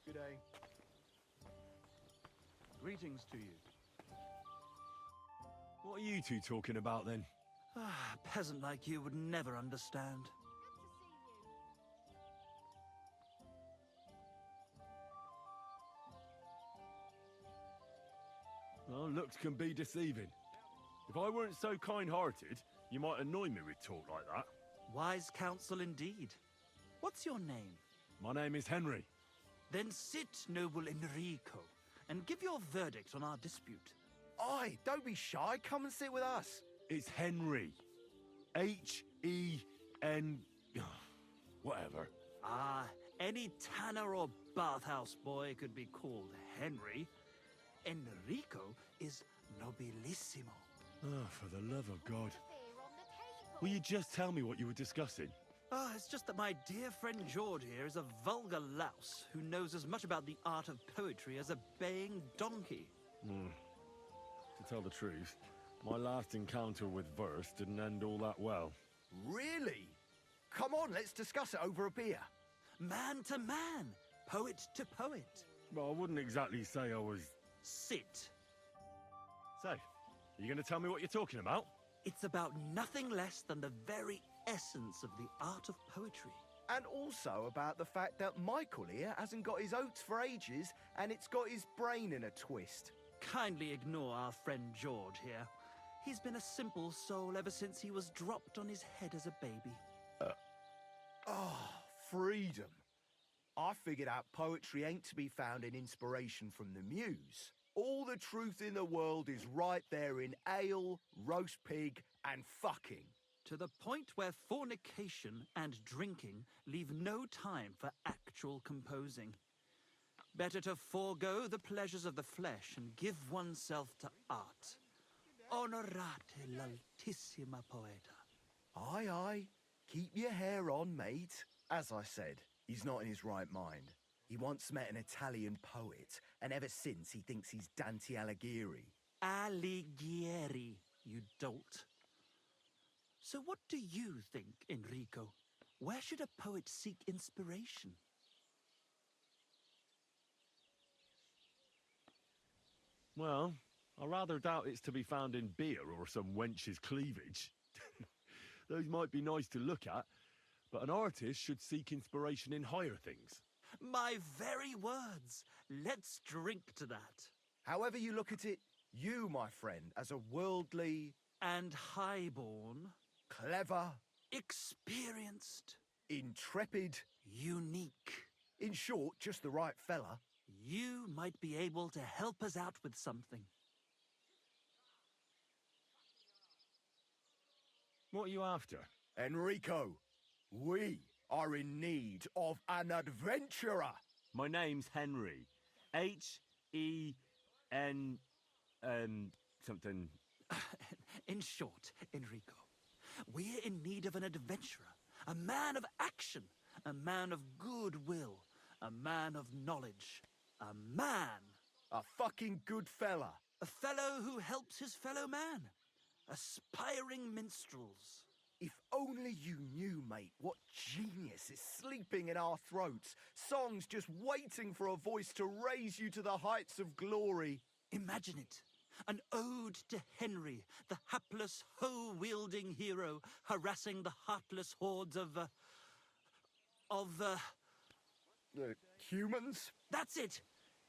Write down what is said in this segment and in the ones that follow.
Good day. Greetings to you. What are you two talking about then? Ah, a peasant like you would never understand. Well, looks can be deceiving. If I weren't so kind-hearted, you might annoy me with talk like that. Wise counsel indeed. What's your name? My name is Henry. Then sit, noble Enrico, and give your verdict on our dispute. Aye, don't be shy. Come and sit with us. It's Henry. H-E-N... whatever. Ah, any tanner or bathhouse boy could be called Henry. Enrico is nobilissimo. Oh, for the love of God. Will you just tell me what you were discussing? Ah, it's just that my dear friend George here is a vulgar louse who knows as much about the art of poetry as a baying donkey. To tell the truth, my last encounter with verse didn't end all that well. Really? Come on, let's discuss it over a beer. Man to man, poet to poet. Well, I wouldn't exactly say I was... Sit. So, are you going to tell me what you're talking about? It's about nothing less than the very essence of the art of poetry. And also about the fact that Michael here hasn't got his oats for ages and it's got his brain in a twist. Kindly ignore our friend George here. He's been a simple soul ever since he was dropped on his head as a baby. Freedom. I figured out poetry ain't to be found in inspiration from the muse. All the truth in the world is right there in ale, roast pig, and fucking. To the point where fornication and drinking leave no time for actual composing. Better to forego the pleasures of the flesh and give oneself to art. Honorate l'altissima poeta. Aye, aye. Keep your hair on, mate. As I said, he's not in his right mind. He once met an Italian poet, and ever since he thinks he's Dante Alighieri. Alighieri, you dolt. So what do you think, Enrico? Where should a poet seek inspiration? Well, I rather doubt it's to be found in beer or some wench's cleavage. Those might be nice to look at, but an artist should seek inspiration in higher things. My very words. Let's drink to that. However you look at it, you, my friend, as a worldly, And highborn, clever, experienced, intrepid, unique. in short, just the right fella. You might be able to help us out with something. What are you after? Enrico, we are in need of an adventurer. My name's Henry. H-E-N... something... In short, Enrico, we're in need of an adventurer, a man of action, a man of goodwill, a man of knowledge, a man, A fucking good fella. a fellow who helps his fellow man, aspiring minstrels. If only you knew, mate, what genius is sleeping in our throats. Songs just waiting for a voice to raise you to the heights of glory. Imagine it. An ode to Henry, the hapless, hoe-wielding hero, harassing the heartless hordes of Humans? That's it!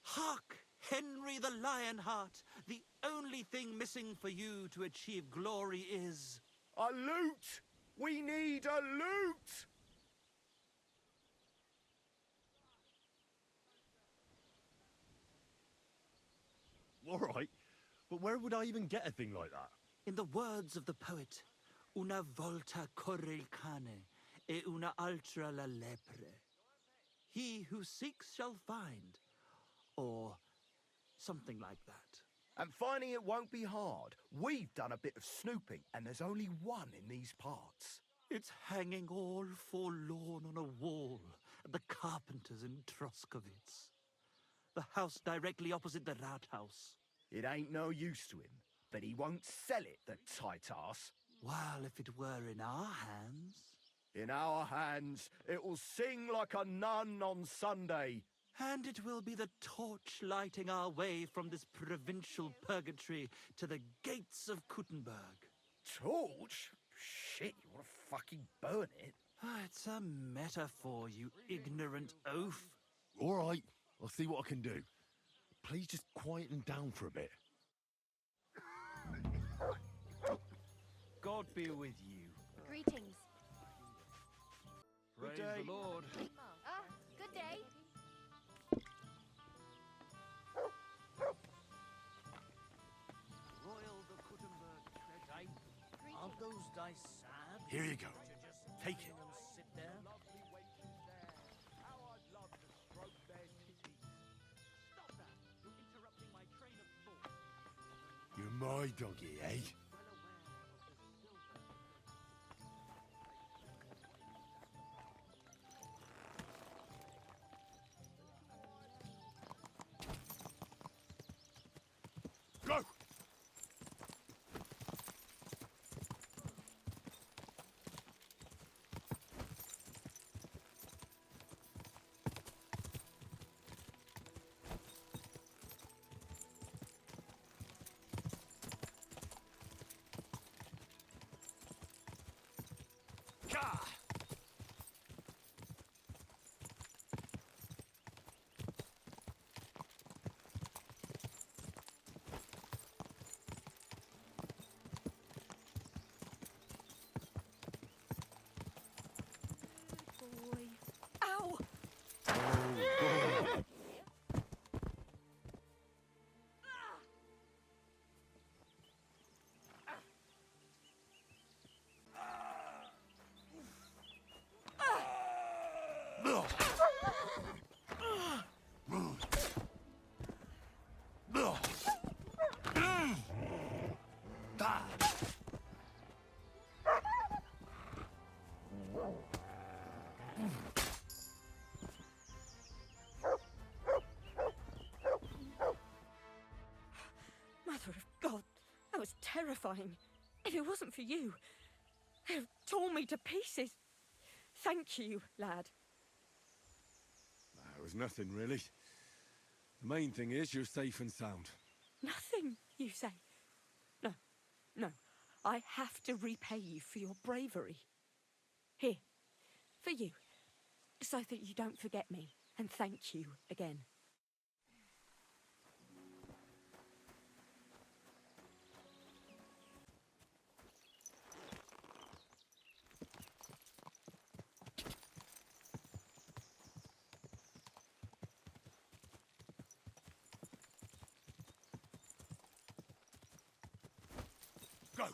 Hark, Henry the Lionheart! The only thing missing for you to achieve glory is... A lute! We need a lute! All right, but where would I even get a thing like that? In the words of the poet, una volta corre il cane, e una altra la lepre. He who seeks shall find, or something like that. And finding it won't be hard. We've done a bit of snooping, and there's only one in these parts. It's hanging all forlorn on a wall at the carpenter's in Troskowitz. The house directly opposite the Rathaus. It ain't no use to him, but he won't sell it, the tight ass. While if it were in our hands... In our hands, it will sing like a nun on Sunday. And it will be the torch lighting our way from this provincial purgatory to the gates of Kuttenberg. Torch? Shit, you want to fucking burn it? It's a metaphor, you ignorant oaf. All right, I'll see what I can do. Please just quieten down for a bit. God be with you. Greetings. Praise day. the Lord. Ah, good day. Royal the Kuttenberg treasure. Aren't those dice sad? Here you go. To just Take it. and sit there? Lovely wenches there. How I'd love to stroke their titties. Stop that! You're interrupting my train of thought. You're my doggy, eh? Go! Gah! Boy. Ow! Mother of God, that was terrifying. If it wasn't for you, they'd have torn me to pieces. Thank you, lad. It was nothing, really. The main thing is you're safe and sound. Nothing, you say? No, no. I have to repay you for your bravery. Here, for you, so that you don't forget me, and thank you again. Go!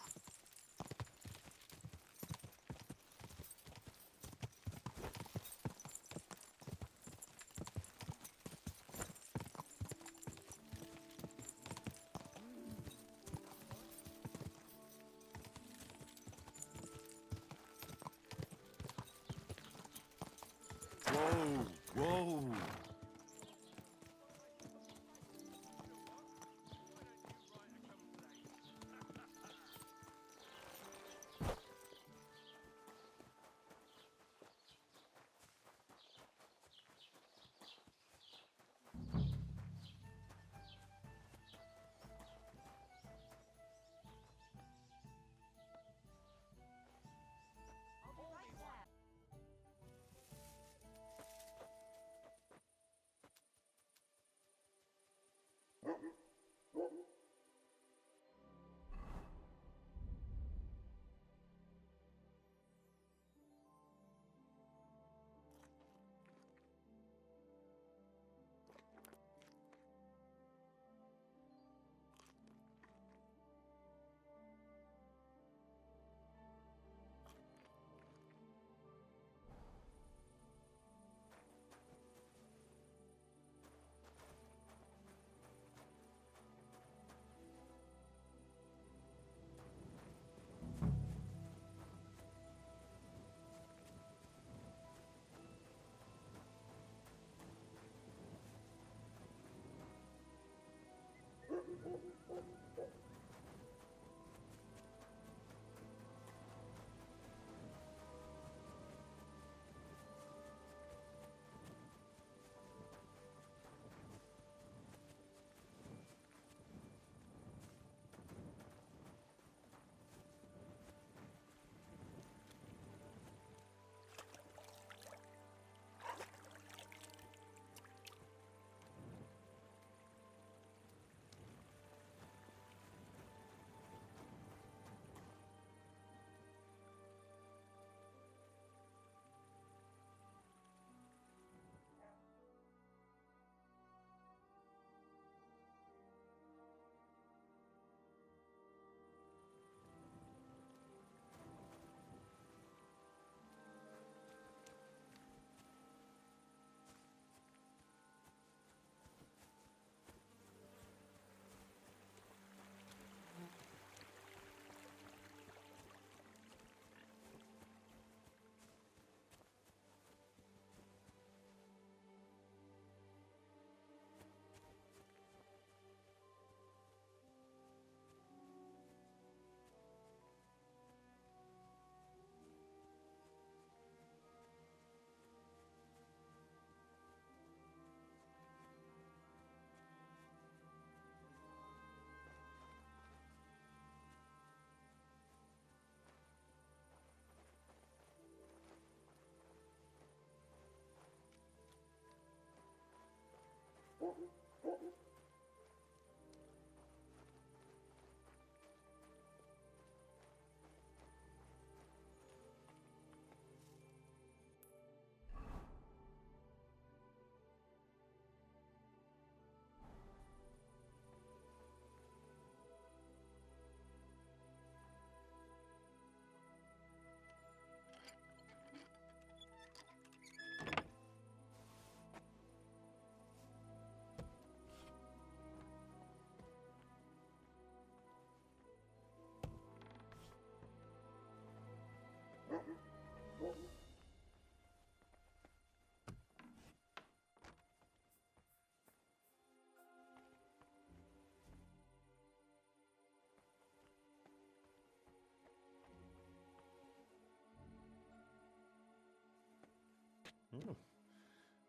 Oh,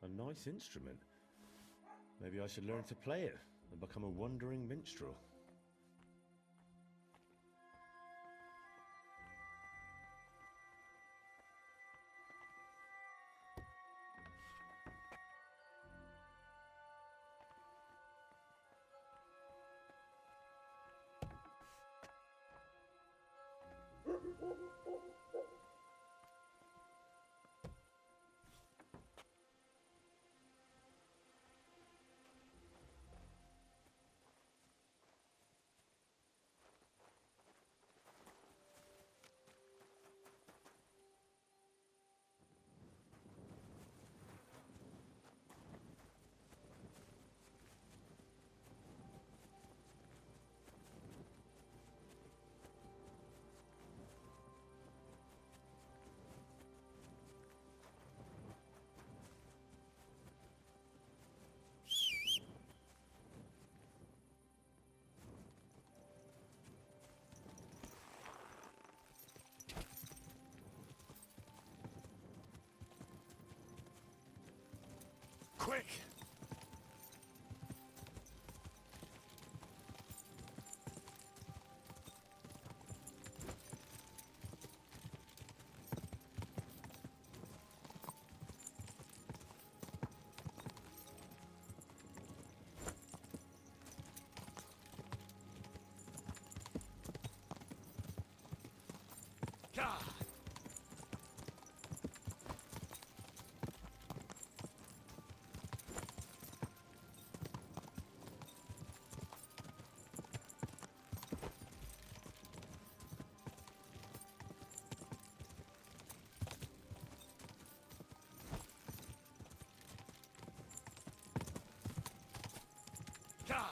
a nice instrument. Maybe I should learn to play it and become a wandering minstrel. Quick! Gah! Gah!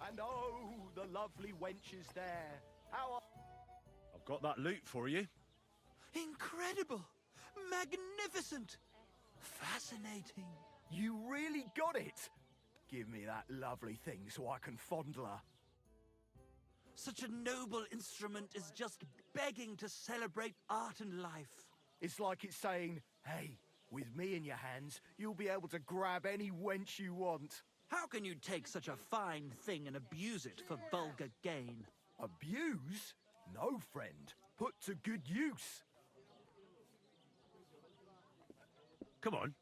And oh, the lovely wench is there. How are... I've got that loot for you. Incredible! Magnificent! Fascinating! You really got it? Give me that lovely thing so I can fondle her. Such a noble instrument is just begging to celebrate art and life. It's like it's saying, hey, with me in your hands, you'll be able to grab any wench you want. How can you take such a fine thing and abuse it for vulgar gain? Abuse? No, friend. Put to good use. Come on,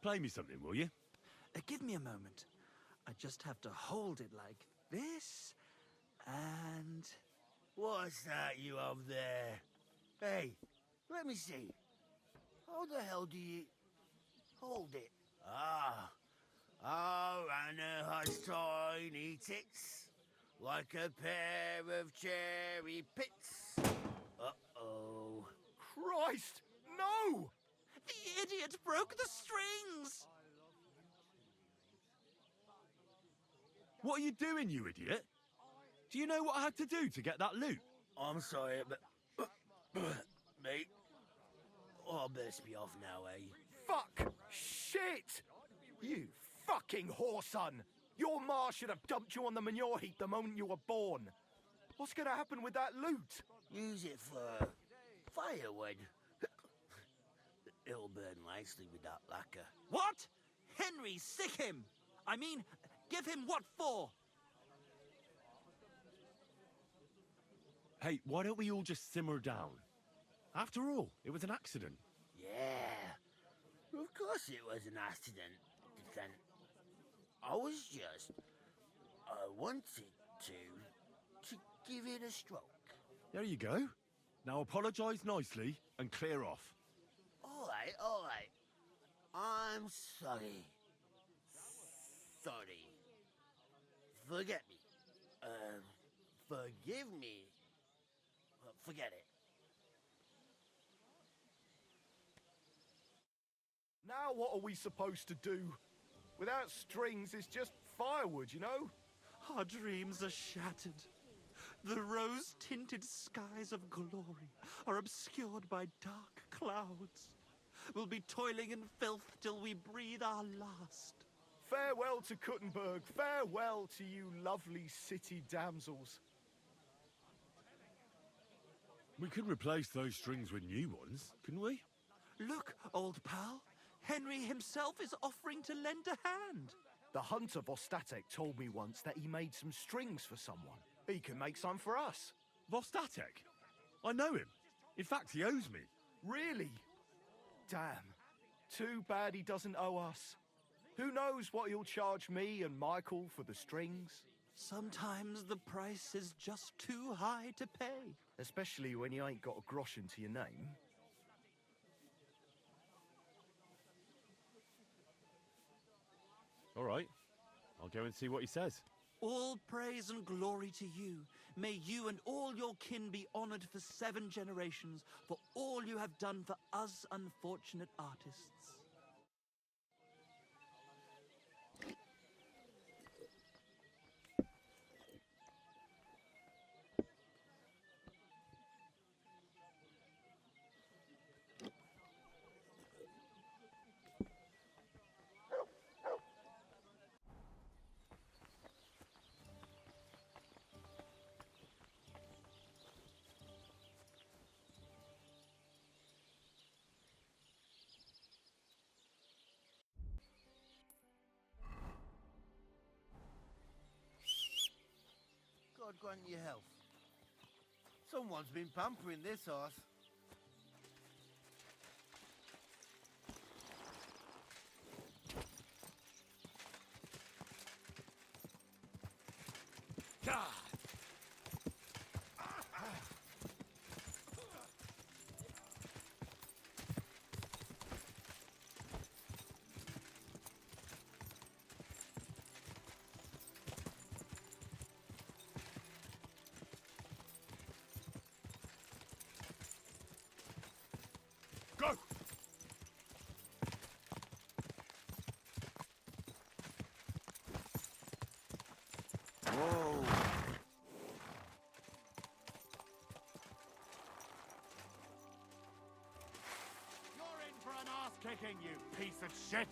play me something, will you? Give me a moment. I just have to hold it like this, and... What's that you up there? Hey, let me see. How the hell do you... hold it? Ah. Oh, Anna has tiny tits, like a pair of cherry pits. Uh-oh. Christ, no! The idiot broke the strings! What are you doing, you idiot? Do you know what I had to do to get that loot? I'm sorry, but... mate, I'll best be off now, eh? Fuck! Shit! You fucking whoreson! Your ma should have dumped you on the manure heap the moment you were born. What's gonna happen with that loot? Use it for firewood. It'll burn nicely with that lacquer. What? Henry, sick him! I mean, give him what for? Hey, why don't we all just simmer down? After all, it was an accident. Yeah, of course it was an accident. Then I wanted to give it a stroke. There you go. Now apologise nicely and clear off. All right. I'm sorry. Sorry. Forget me. Forgive me. Forget it. Now what are we supposed to do? Without strings, it's just firewood, you know? Our dreams are shattered. The rose-tinted skies of glory are obscured by dark clouds. We'll be toiling in filth till we breathe our last. Farewell to Kuttenberg. Farewell to you lovely city damsels. We could replace those strings with new ones, couldn't we? Look, old pal. Henry himself is offering to lend a hand. The hunter Vostatek told me once that he made some strings for someone. He can make some for us. Vostatek? I know him. In fact, he owes me. Really? Damn. Too bad he doesn't owe us. Who knows what he'll charge me and Michael for the strings? Sometimes the price is just too high to pay. Especially when you ain't got a groschen to your name. All right. I'll go and see what he says. All praise and glory to you. May you and all your kin be honored for 7 generations for all you have done for us unfortunate artists. God grant you health. Someone's been pampering this horse. Go! Whoa. You're in for an ass-kicking, you piece of shit!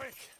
quick!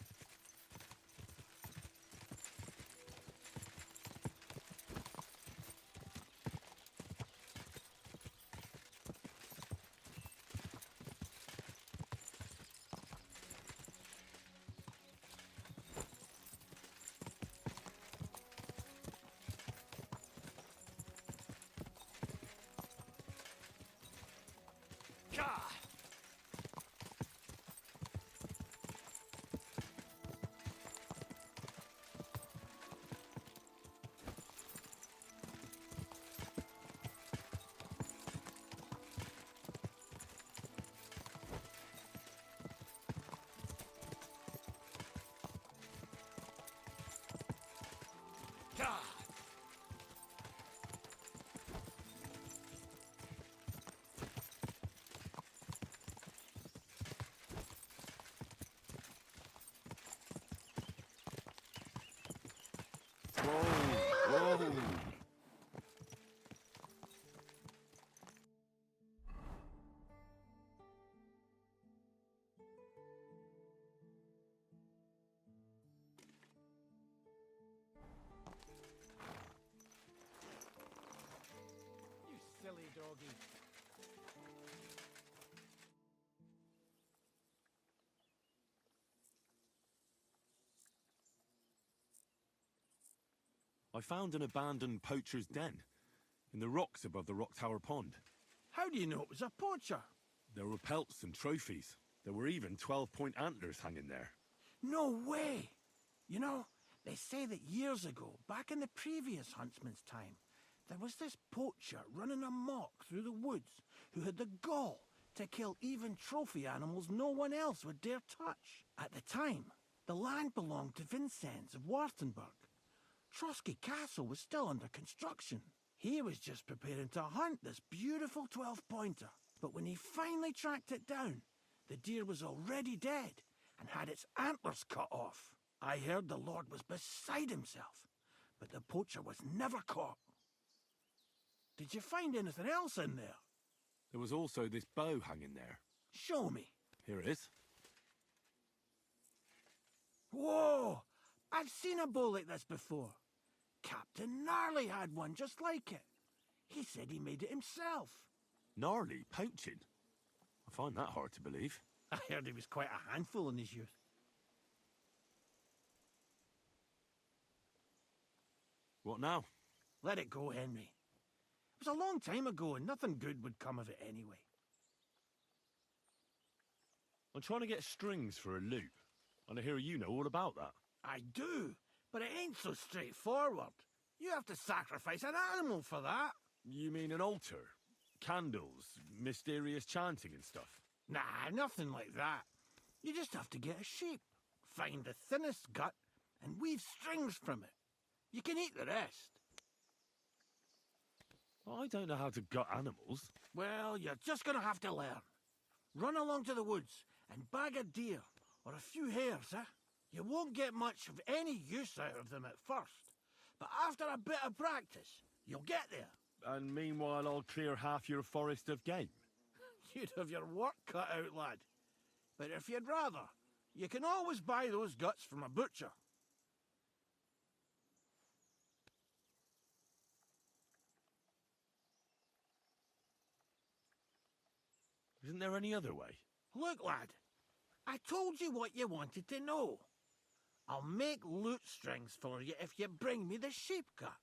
Whoa! Whoa! You silly doggy. I found an abandoned poacher's den in the rocks above the Rock Tower Pond. How do you know it was a poacher? There were pelts and trophies. There were even 12-point antlers hanging there. No way! You know, they say that years ago, back in the previous huntsman's time, there was this poacher running amok through the woods who had the gall to kill even trophy animals no one else would dare touch. At the time, the land belonged to Vincennes of Wartenburg. Trotsky Castle was still under construction. He was just preparing to hunt this beautiful 12-pointer. But when he finally tracked it down, the deer was already dead and had its antlers cut off. I heard the Lord was beside himself, but the poacher was never caught. Did you find anything else in there? There was also this bow hanging there. Show me. Here it is. Whoa! I've seen a bow like this before. Captain Gnarly had one just like it. He said he made it himself. Gnarly poaching? I find that hard to believe. I heard he was quite a handful in his youth. What now? Let it go, Henry. It was a long time ago and nothing good would come of it anyway. I'm trying to get strings for a lute, and I hear you know all about that. I do, but it ain't so straightforward. You have to sacrifice an animal for that. You mean an altar? Candles, mysterious chanting and stuff? Nah, nothing like that. You just have to get a sheep, find the thinnest gut, and weave strings from it. You can eat the rest. I don't know how to gut animals. Well, you're just gonna have to learn. Run along to the woods and bag a deer, or a few hares, eh? You won't get much of any use out of them at first, but after a bit of practice, you'll get there. And meanwhile, I'll clear half your forest of game. You'd have your work cut out, lad. But if you'd rather, you can always buy those guts from a butcher. Isn't there any other way? Look, lad, I told you what you wanted to know. I'll make lute strings for you if you bring me the sheep gut.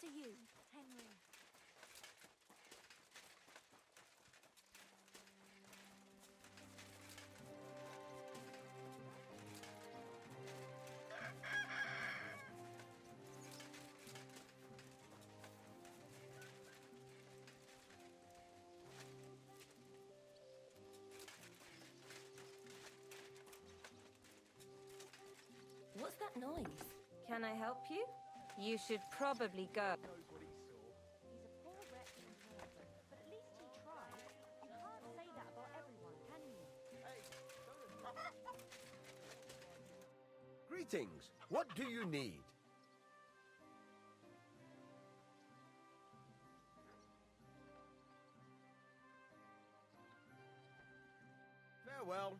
to you, Henry. What's that noise? Can I help you? You should probably go. He's a poor wretch in person, but at least he tried. You can't say that about everyone, can you? Greetings. What do you need? Farewell.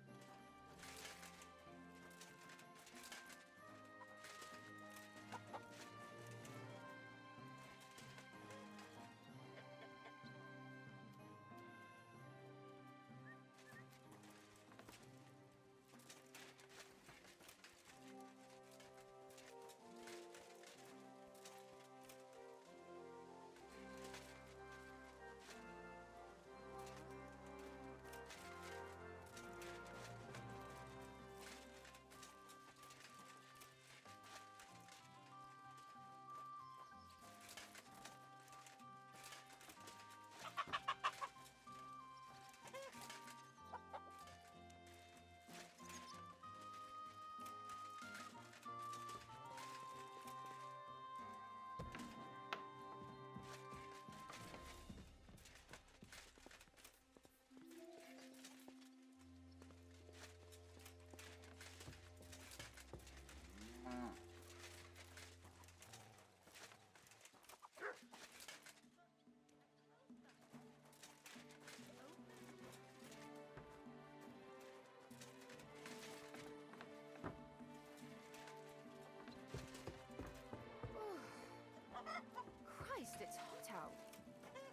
Christ, it's hot out.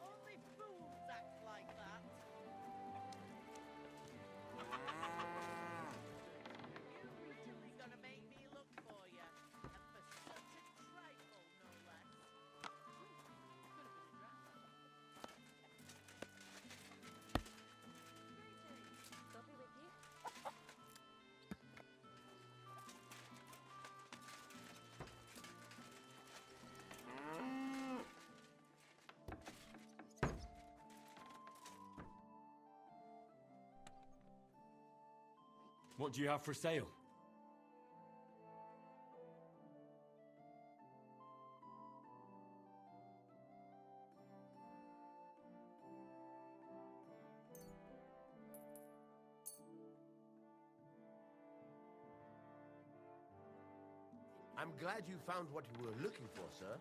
Only fools act like that. You really gonna make me look for you, and for such a trifle, no less. I'll be with you. What do you have for sale? I'm glad you found what you were looking for, sir.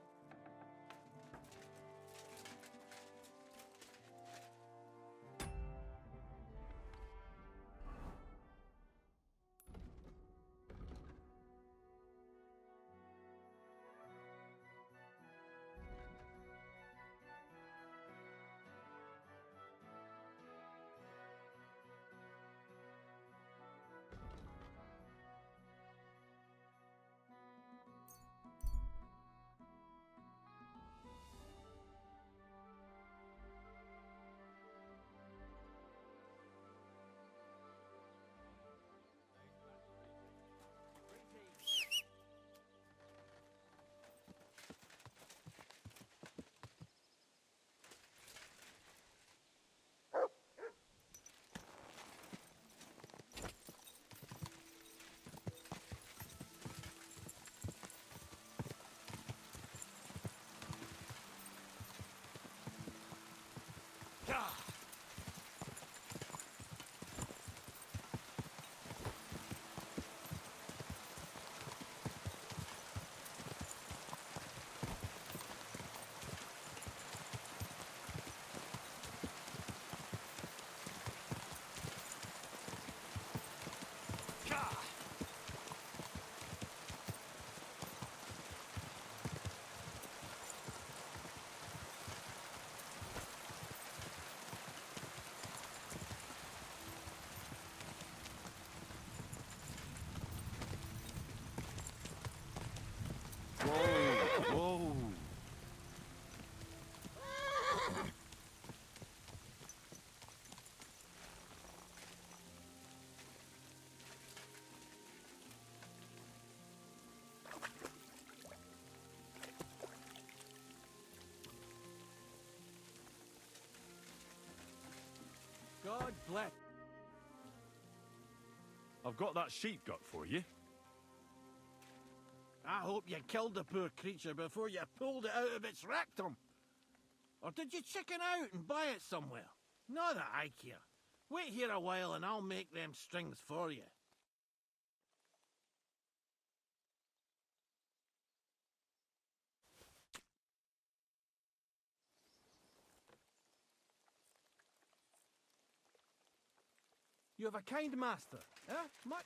God bless. I've got that sheep gut for you. I hope you killed the poor creature before you pulled it out of its rectum. Or did you chicken out and buy it somewhere? Not that I care. Wait here a while and I'll make them strings for you. You have a kind master, eh? Much.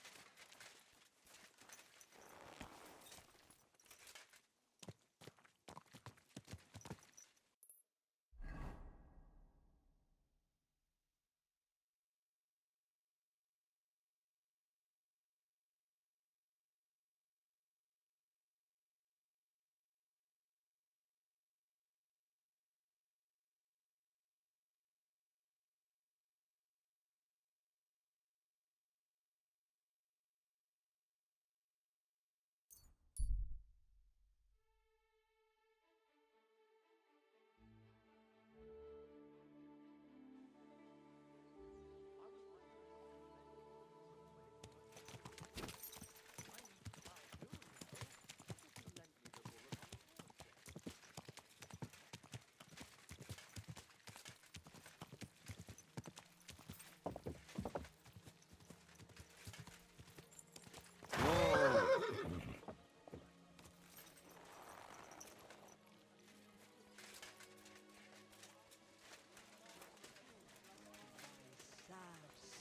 Sad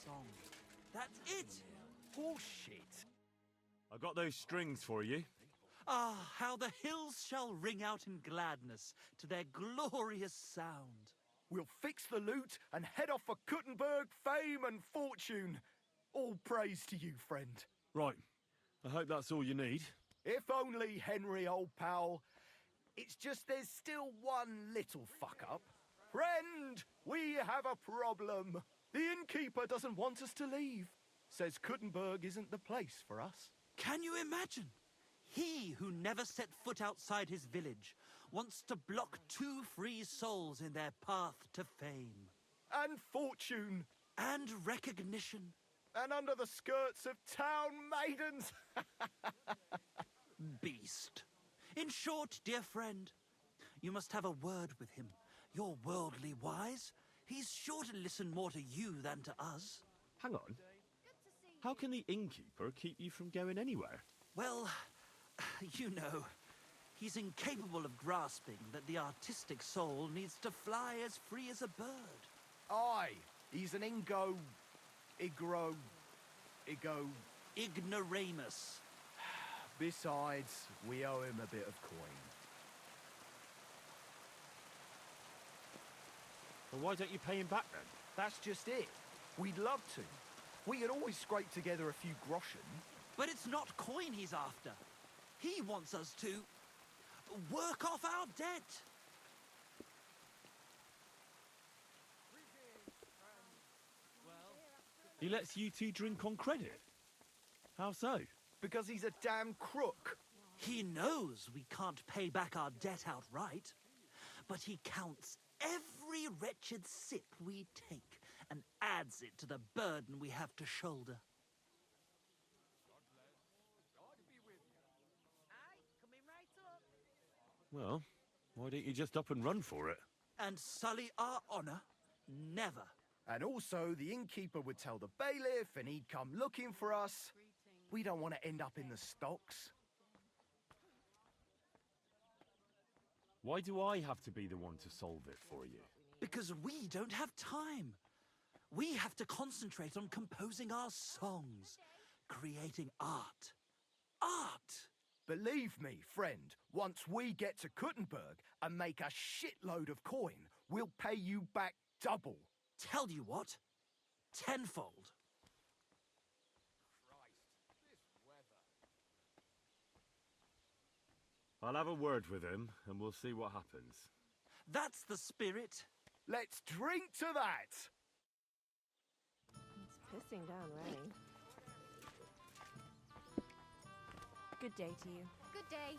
song. That's it! Bullshit. I got those strings for you. Ah, how the hills shall ring out in gladness to their glorious sound. We'll fix the loot and head off for Kuttenberg, fame and fortune. All praise to you, friend. Right. I hope that's all you need. If only, Henry, old pal. It's just there's still one little fuck-up. Friend, we have a problem. The innkeeper doesn't want us to leave. Says Kuttenberg isn't the place for us. Can you imagine? He who never set foot outside his village wants to block 2 free souls in their path to fame. And fortune. And recognition. And under the skirts of town maidens. Beast. In short, dear friend, you must have a word with him. You're worldly wise. He's sure to listen more to you than to us. Hang on. How can the innkeeper keep you from going anywhere? Well, you know, he's incapable of grasping that the artistic soul needs to fly as free as a bird. Aye, he's an Ignoramus. Besides, we owe him a bit of coin. Well, why don't you pay him back then? That's just it. We'd love to. We could always scrape together a few groschen. But it's not coin he's after. He wants us to work off our debt. He lets you two drink on credit? How so? Because he's a damn crook. He knows we can't pay back our debt outright, but he counts every wretched sip we take and adds it to the burden we have to shoulder. Aye, coming right up. Well, why don't you just up and run for it? And sully our honor? Never. And also, the innkeeper would tell the bailiff and he'd come looking for us. We don't want to end up in the stocks. Why do I have to be the one to solve it for you? Because we don't have time. We have to concentrate on composing our songs, creating art. Art! Believe me, friend, once we get to Kuttenberg and make a shitload of coin, we'll pay you back double. Tell you what, tenfold. I'll have a word with him, and we'll see what happens. That's the spirit. Let's drink to that! It's pissing down rain. Good day to you. Good day.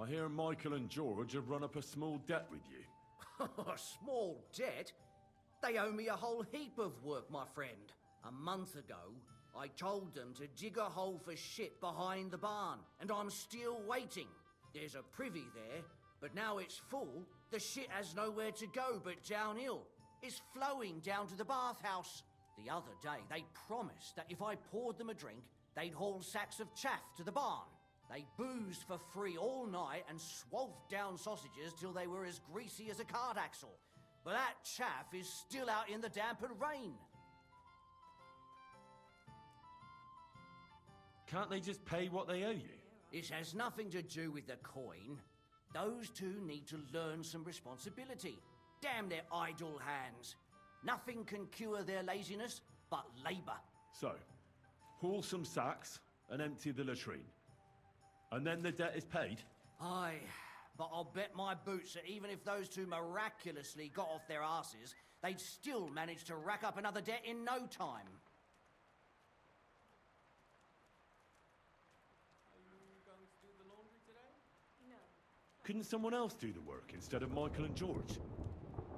I hear Michael and George have run up a small debt with you. A small debt? They owe me a whole heap of work, my friend. A month ago, I told them to dig a hole for shit behind the barn, and I'm still waiting. There's a privy there, but now it's full. The shit has nowhere to go but downhill. It's flowing down to the bathhouse. The other day, they promised that if I poured them a drink, they'd haul sacks of chaff to the barn. They boozed for free all night and swathed down sausages till they were as greasy as a cart axle. But that chaff is still out in the damp and rain. Can't they just pay what they owe you? This has nothing to do with the coin. Those two need to learn some responsibility. Damn their idle hands. Nothing can cure their laziness but labour. So, haul some sacks and empty the latrine. And then the debt is paid? Aye, but I'll bet my boots that even if those two miraculously got off their asses, they'd still manage to rack up another debt in no time. Couldn't someone else do the work instead of Michael and George?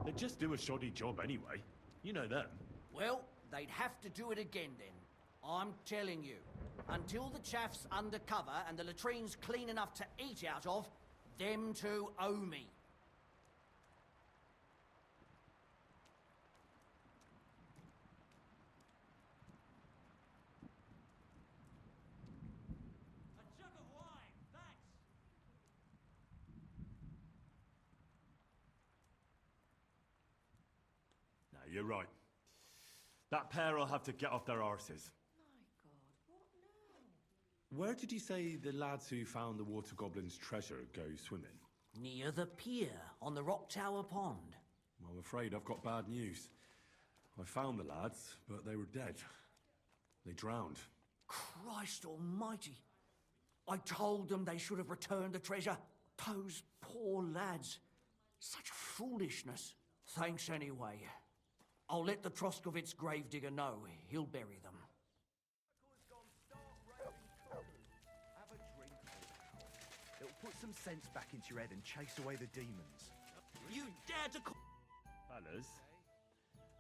They'd just do a shoddy job anyway. You know them. Well, they'd have to do it again then. I'm telling you. Until the chaff's undercover and the latrine's clean enough to eat out of, them two owe me. A jug of wine, thanks. No, you're right. That pair will have to get off their arses. Where did you say the lads who found the water goblin's treasure go swimming? Near the pier, on the Rock Tower Pond. Well, I'm afraid I've got bad news. I found the lads, but they were dead. They drowned. Christ almighty. I told them they should have returned the treasure. Those poor lads. Such foolishness. Thanks anyway. I'll let the Troskovitz gravedigger know. He'll bury them. Have a drink, old pal. It'll put some sense back into your head and chase away the demons. You dare to call... Fellas,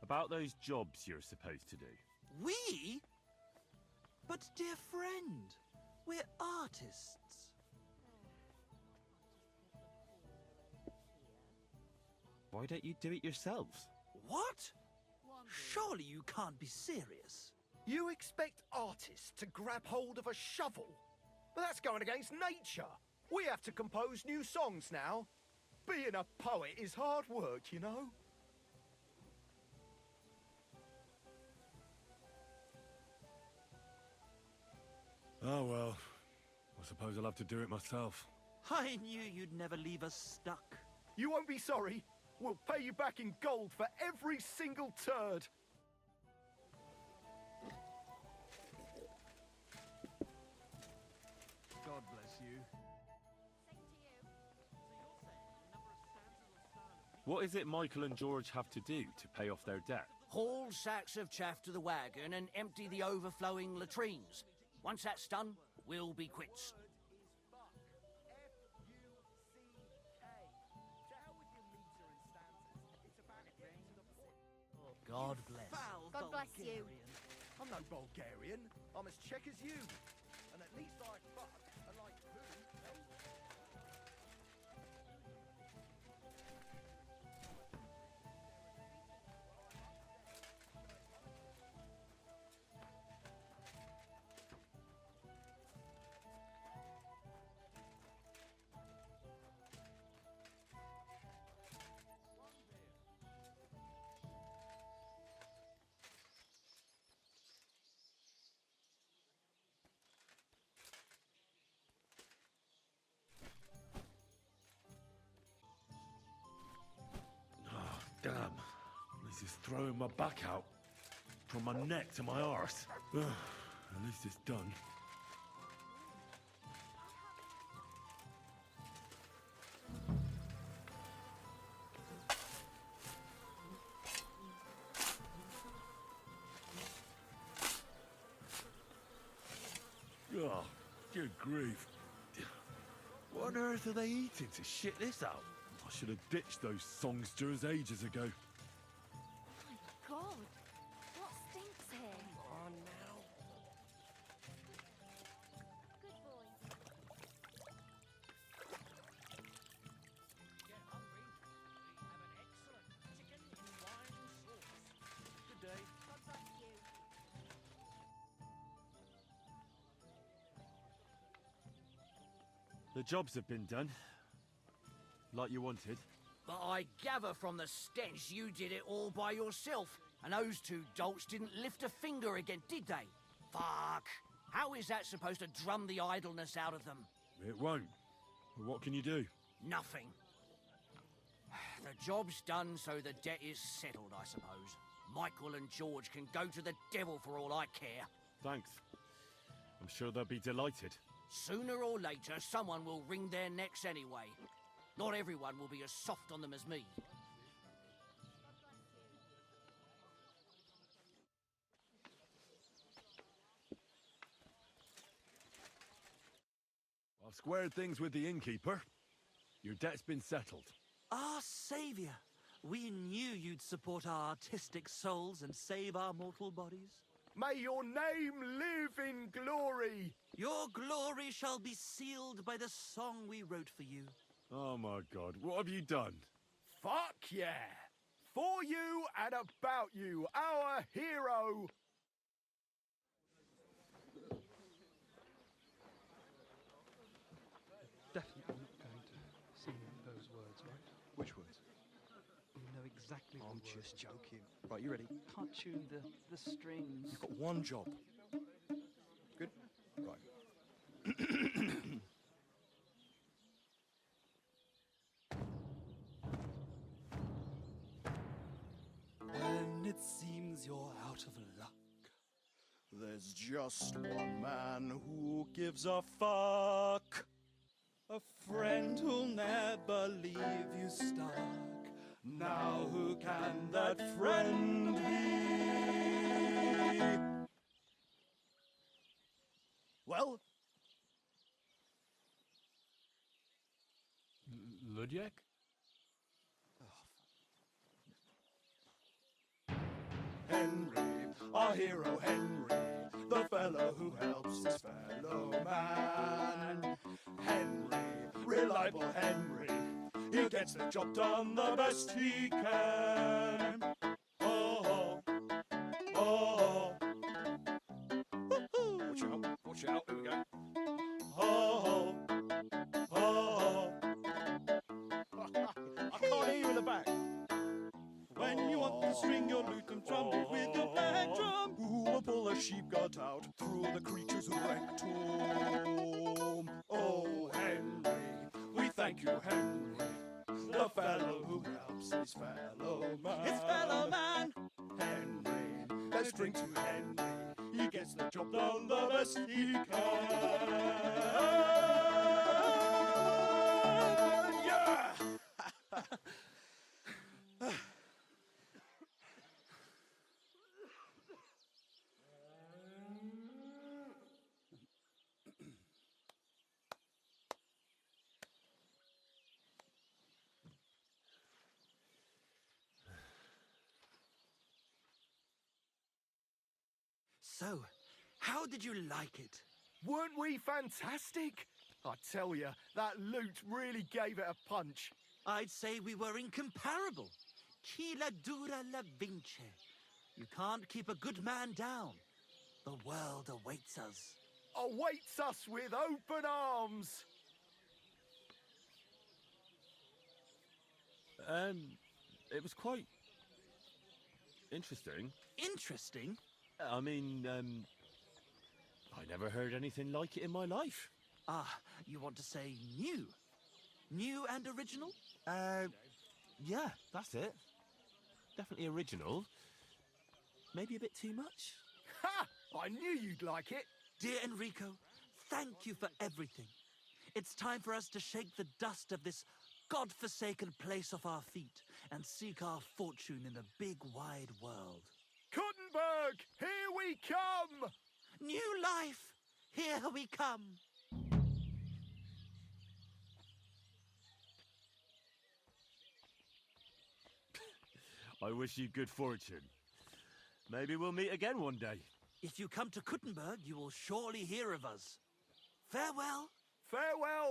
about those jobs you're supposed to do. We? But dear friend, we're artists. Why don't you do it yourselves? What? Surely you can't be serious. You expect artists to grab hold of a shovel? But that's going against nature. We have to compose new songs now. Being a poet is hard work, you know. Oh well, I suppose I'll have to do it myself. I knew you'd never leave us stuck. You won't be sorry. We'll pay you back in gold for every single turd. God bless you. What is it Michael and George have to do to pay off their debt? Haul sacks of chaff to the wagon and empty the overflowing latrines. Once that's done, we'll be quits. God bless. Foul God bless you. Bulgarian. I'm no Bulgarian. I'm as Czech as you. And at least I fuck and like poo. Damn, this is throwing my back out. From my neck to my arse. Ugh, at least it's done. Oh, good grief. What on earth are they eating to shit this out? I should have ditched those songsters ages ago. My God, what stinks here? Come on now. Good boy. Get hungry? We have an excellent chicken in wine sauce. Good day. God bless you. The jobs have been done. Like you wanted. But I gather from the stench you did it all by yourself. And those two dolts didn't lift a finger again, did they? Fuck. How is that supposed to drum the idleness out of them? It won't. But what can you do? Nothing. The job's done, so the debt is settled, I suppose. Michael and George can go to the devil for all I care. Thanks. I'm sure they'll be delighted. Sooner or later, someone will wring their necks anyway. Not everyone will be as soft on them as me. I've squared things with the innkeeper. Your debt's been settled. Our saviour! We knew you'd support our artistic souls and save our mortal bodies. May your name live in glory. Your glory shall be sealed by the song we wrote for you. Oh my God, what have you done? Fuck yeah. For you and about you, our hero. Definitely not going to sing those words, right? Which words? You know exactly what I'm words. just joking. Right, you ready? Can't tune the strings. You've got one job. Good? Right. When it seems you're out of luck, there's just one man who gives a fuck. A friend who'll never leave you stuck. Now who can that friend be? Well, Ludiek? Henry, our hero Henry, the fellow who helps his fellow man. Henry, reliable Henry, he gets the job done the best he can. Oh, oh, oh. Watch out, here we go. Oh, oh, oh. I can't hear you in the back. When you want to string your lute and trumpet with your bad drum, who will pull a sheep gut out through the creature's rectum? Oh, Henry, we thank you, Henry, the fellow who helps his fellow man. His fellow man! Henry, let's drink to Henry, he gets the job done the best he can. Yeah! So, how did you like it? Weren't we fantastic? I tell you, that lute really gave it a punch. I'd say we were incomparable. Chi la dura la vince. You can't keep a good man down. The world awaits us. Awaits us with open arms. It was quite interesting. Interesting? I mean, I never heard anything like it in my life. Ah, you want to say new? New and original? Yeah, that's it. Definitely original. Maybe a bit too much. Ha! I knew you'd like it. Dear Enrico, thank you for everything. It's time for us to shake the dust of this God-forsaken place off our feet and seek our fortune in the big wide world. Kuttenberg, here we come! New life! Here we come! I wish you good fortune. Maybe we'll meet again one day. If you come to Kuttenberg, you will surely hear of us. Farewell. Farewell.